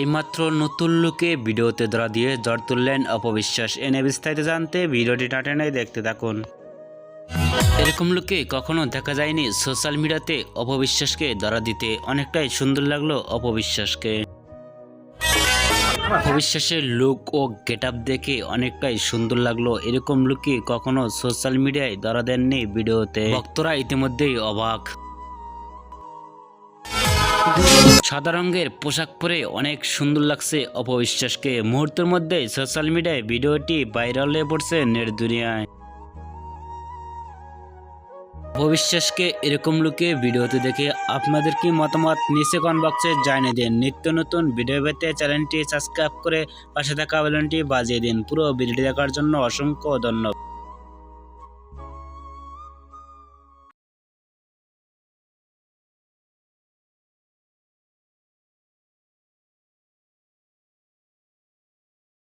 এইমাত্র নতুন লুকে ভিডিওতে ধরা দিয়ে জ্বর তুললেন অপবিশ্বাস। এনে বিস্তারিত জানতে ভিডিওটি টাটেনে দেখতে থাকুন। এরকম লুকে কখনো দেখা যায়নি সোশ্যাল মিডিয়াতে অপবিশ্বাসকে ধরা দিতে। অনেকটাই সুন্দর লাগলো অপবিশ্বাসকে। অপবিশ্বাসের লুক ও গেট আপ দেখে অনেকটাই সুন্দর লাগলো। এরকম লুকে কখনো সোশ্যাল মিডিয়ায় ধরা দেননি ভিডিওতে। ভক্তরা ইতিমধ্যেই অবাক। সাদা রঙের পোশাক পরে অনেক সুন্দর লাগছে অপবিশ্বাসকে। মুহূর্তের মধ্যে সোশ্যাল মিডিয়ায় ভিডিওটি ভাইরাল হয়ে পড়ছে নেট দুনিয়ায়। অপবিশ্বাসকে এরকম লুকে ভিডিওতে দেখে আপনাদের কি মতামত নিচে কমেন্ট বক্সে জানিয়ে দিন। নিত্য নতুন ভিডিও পেতে চ্যানেলটি সাবস্ক্রাইব করে পাশে থাকা বেলটি বাজিয়ে দিন। পুরো ভিডিওটি দেখার জন্য অসংখ্য ধন্যবাদ।